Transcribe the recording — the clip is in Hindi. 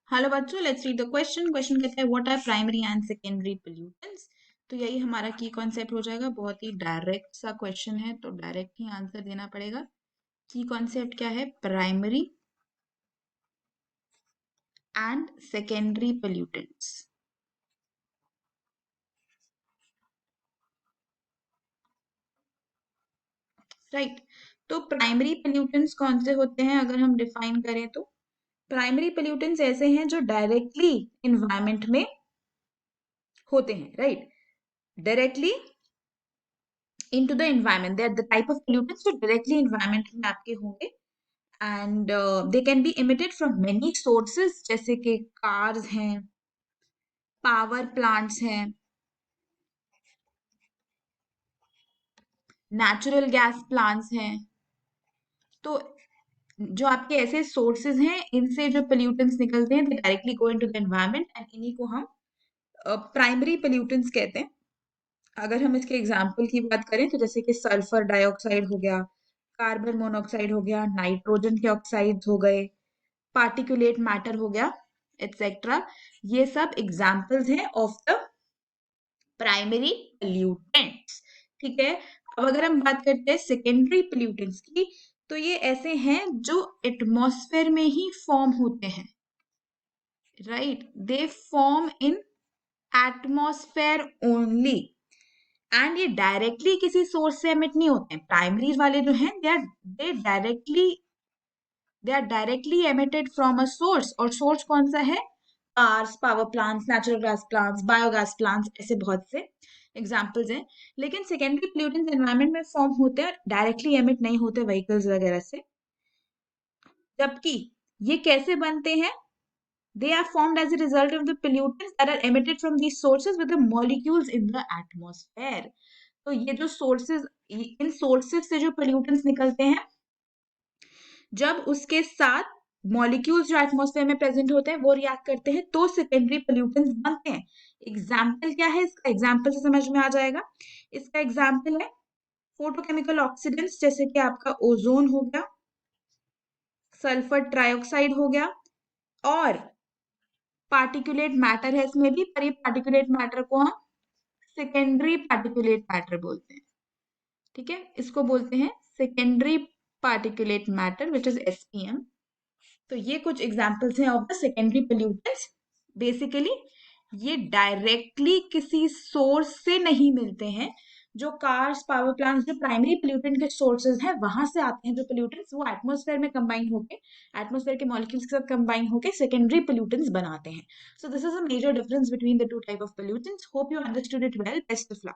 हेलो बच्चों, let's read the question. Question कहता है what are primary and secondary pollutants. तो यही हमारा की कॉन्सेप्ट हो जाएगा। बहुत ही डायरेक्ट सा क्वेश्चन है, तो डायरेक्ट ही आंसर देना पड़ेगा। की कॉन्सेप्ट क्या है? Primary and secondary pollutants. Right. तो प्राइमरी पोल्यूटेंट्स कौन से होते हैं अगर हम डिफाइन करें तो? प्राइमरी पोल्यूटेंट्स ऐसे हैं जो डायरेक्टली इन्वायरमेंट में होते हैं। Right, directly into the environment. They are the type of pollutants जो directly environment में आपके होंगे and they can be emitted from many sources, जैसे कि cars हैं, power plants हैं, natural gas plants हैं। तो जो आपके ऐसे सोर्सेज हैं, इनसे जो पोल्यूटेंट्स निकलते हैं, दे directly go into the environment and इन्हीं को हम प्राइमरी पोल्यूटेंट्स कहते हैं। अगर हम इसके एग्जाम्पल की बात करें तो जैसे कि सल्फर डाइऑक्साइड हो गया, कार्बन मोनोऑक्साइड हो गया, नाइट्रोजन के ऑक्साइड्स हो गए, पार्टिकुलेट मैटर हो गया, एटसेट्रा। ये सब एग्जाम्पल्स हैं ऑफ द प्राइमरी पोल्यूटेंट्स। ठीक है। अब अगर हम बात करते हैं सेकेंडरी पोल्यूटेंट्स की, तो ये ऐसे हैं जो एटमॉस्फेयर में ही फॉर्म होते हैं। Right, they form in atmosphere only and ये डायरेक्टली किसी सोर्स से एमिट नहीं होते हैं। प्राइमरी वाले जो हैं they are directly emitted from a source. और सोर्स कौन सा है? Cars, power plants, natural gas plants, biogas plants, ऐसे बहुत से एग्जाम्पल्स हैं। लेकिन सेकेंडरी पोल्यूटेंट्स एनवायरनमेंट में फॉर्म होते हैं, डायरेक्टली एमिट नहीं होते व्हीकल्स वगैरह से। जबकि ये कैसे बनते हैं? They are formed as a result of the pollutants that are emitted from these sources with the molecules in the atmosphere. तो ये जो sources, इन sources से जो pollutants निकलते हैं, जब उसके साथ मॉलिक्यूल्स जो एटमॉस्फेयर में प्रेजेंट होते हैं वो रिएक्ट करते हैं तो सेकेंडरी पोल्यूटेंट्स बनते हैं। एग्जाम्पल क्या है इसका? एग्जाम्पल से समझ में आ जाएगा। इसका एग्जाम्पल है फोटोकेमिकल ऑक्सीडेंट्स, जैसे कि आपका ओजोन हो गया, सल्फर ट्राइऑक्साइड हो गया, और पार्टिकुलेट मैटर है इसमें भी, पर ये पार्टिकुलेट मैटर को हम सेकेंडरी पार्टिकुलेट मैटर बोलते हैं। ठीक है, इसको बोलते हैं secondary particulate matter which is SPM। तो ये कुछ एग्जाम्पल्स हैं of the secondary pollutants. Basically ये डायरेक्टली किसी सोर्स से नहीं मिलते हैं। जो कार्स, पावर प्लांट्स, जो प्राइमरी पोल्यूटेंट के सोर्सेज हैं, वहां से आते हैं जो पोल्यूटेंट्स, वो एटमॉस्फेयर में कंबाइन होके, एटमॉस्फेयर के मॉलिक्यूल्स के साथ कंबाइन होके सेकेंडरी पोल्यूटेंट्स बनाते हैं। So this is a major difference between the two type of pollutants. Hope you understood it well. Best of luck.